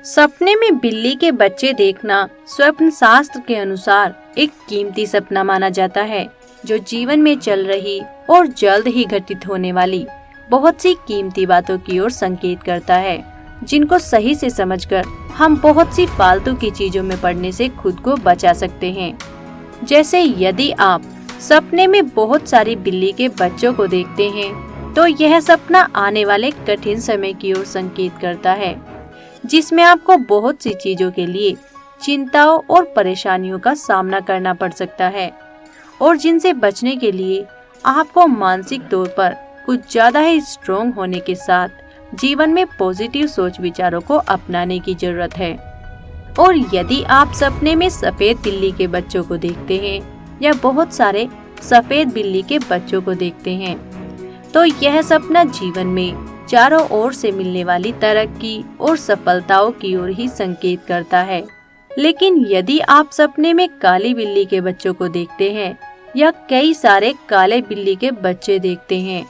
सपने में बिल्ली के बच्चे देखना स्वप्न शास्त्र के अनुसार एक कीमती सपना माना जाता है, जो जीवन में चल रही और जल्द ही घटित होने वाली बहुत सी कीमती बातों की ओर संकेत करता है, जिनको सही से समझकर हम बहुत सी फालतू की चीजों में पड़ने से खुद को बचा सकते हैं। जैसे यदि आप सपने में बहुत सारी बिल्ली के बच्चों को देखते हैं, तो यह सपना आने वाले कठिन समय की ओर संकेत करता है, जिसमें आपको बहुत सी चीजों के लिए चिंताओं और परेशानियों का सामना करना पड़ सकता है, और जिनसे बचने के लिए आपको मानसिक तौर पर कुछ ज्यादा ही स्ट्रोंग होने के साथ जीवन में पॉजिटिव सोच विचारों को अपनाने की जरूरत है। और यदि आप सपने में सफेद बिल्ली के बच्चों को देखते हैं या बहुत सारे सफेद बिल्ली के बच्चों को देखते हैं, तो यह सपना जीवन में चारों ओर से मिलने वाली तरक्की और सफलताओं की ओर ही संकेत करता है। लेकिन यदि आप सपने में काली बिल्ली के बच्चों को देखते हैं या कई सारे काले बिल्ली के बच्चे देखते हैं,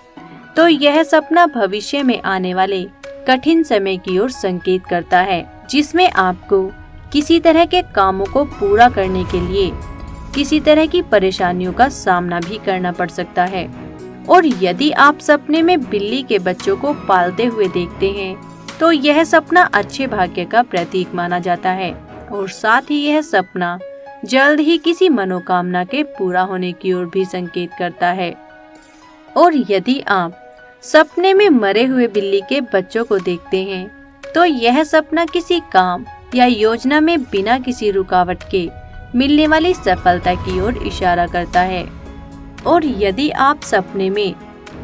तो यह सपना भविष्य में आने वाले कठिन समय की ओर संकेत करता है, जिसमें आपको किसी तरह के कामों को पूरा करने के लिए किसी तरह की परेशानियों का सामना भी करना पड़ सकता है। और यदि आप सपने में बिल्ली के बच्चों को पालते हुए देखते हैं, तो यह सपना अच्छे भाग्य का प्रतीक माना जाता है, और साथ ही यह सपना जल्द ही किसी मनोकामना के पूरा होने की ओर भी संकेत करता है। और यदि आप सपने में मरे हुए बिल्ली के बच्चों को देखते हैं, तो यह सपना किसी काम या योजना में बिना किसी रुकावट के मिलने वाली सफलता की ओर इशारा करता है। और यदि आप सपने में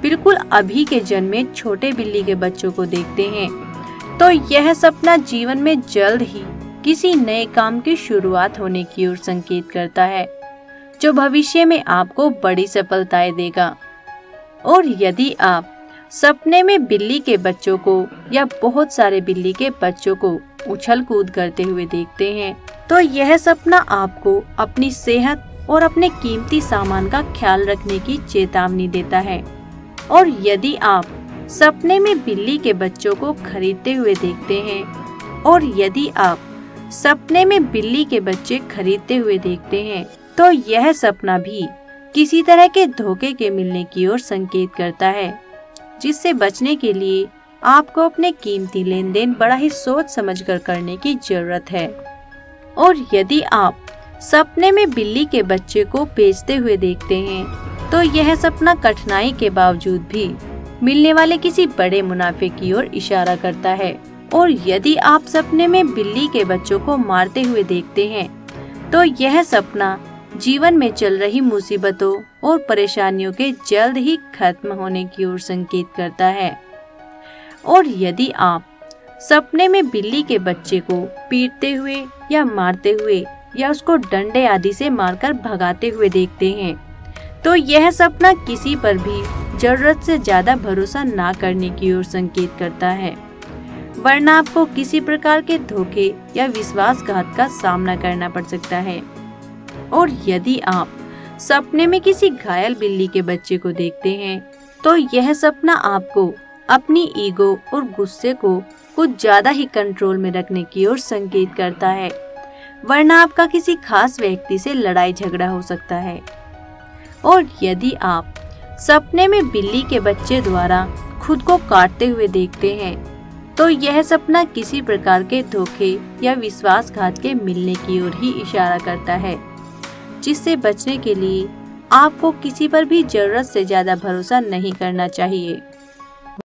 बिल्कुल अभी के जन्मे छोटे बिल्ली के बच्चों को देखते हैं, तो यह सपना जीवन में जल्द ही किसी नए काम की शुरुआत होने की ओर संकेत करता है, जो भविष्य में आपको बड़ी सफलताएं देगा। और यदि आप सपने में बिल्ली के बच्चों को या बहुत सारे बिल्ली के बच्चों को उछल कूद करते हुए देखते हैं, तो यह सपना आपको अपनी सेहत और अपने कीमती सामान का ख्याल रखने की चेतावनी देता है। और यदि आप सपने में बिल्ली के बच्चों को खरीदते हुए देखते हैं, और यदि आप सपने में बिल्ली के बच्चे खरीदते हुए देखते हैं, तो यह सपना भी किसी तरह के धोखे के मिलने की ओर संकेत करता है, जिससे बचने के लिए आपको अपने कीमती लेन देन बड़ा ही सोच समझकर करने की जरूरत है। और यदि आप सपने में बिल्ली के बच्चे को बेचते हुए देखते हैं, तो यह सपना कठिनाई के बावजूद भी मिलने वाले किसी बड़े मुनाफे की ओर इशारा करता है। और यदि आप सपने में बिल्ली के बच्चों को मारते हुए देखते हैं, तो यह सपना जीवन में चल रही मुसीबतों और परेशानियों के जल्द ही खत्म होने की ओर संकेत करता है। और यदि आप सपने में बिल्ली के बच्चे को पीटते हुए या मारते हुए या उसको डंडे आदि से मारकर भगाते हुए देखते हैं, तो यह सपना किसी पर भी जरूरत से ज्यादा भरोसा ना करने की ओर संकेत करता है, वरना आपको किसी प्रकार के धोखे या विश्वासघात का सामना करना पड़ सकता है। और यदि आप सपने में किसी घायल बिल्ली के बच्चे को देखते हैं, तो यह सपना आपको अपनी ईगो और गुस्से को कुछ ज्यादा ही कंट्रोल में रखने की ओर संकेत करता है, वरना आपका किसी खास व्यक्ति से लड़ाई झगड़ा हो सकता है। और यदि आप सपने में बिल्ली के बच्चे द्वारा खुद को काटते हुए देखते हैं, तो यह सपना किसी प्रकार के धोखे या विश्वासघात के मिलने की ओर ही इशारा करता है, जिससे बचने के लिए आपको किसी पर भी जरूरत से ज्यादा भरोसा नहीं करना चाहिए।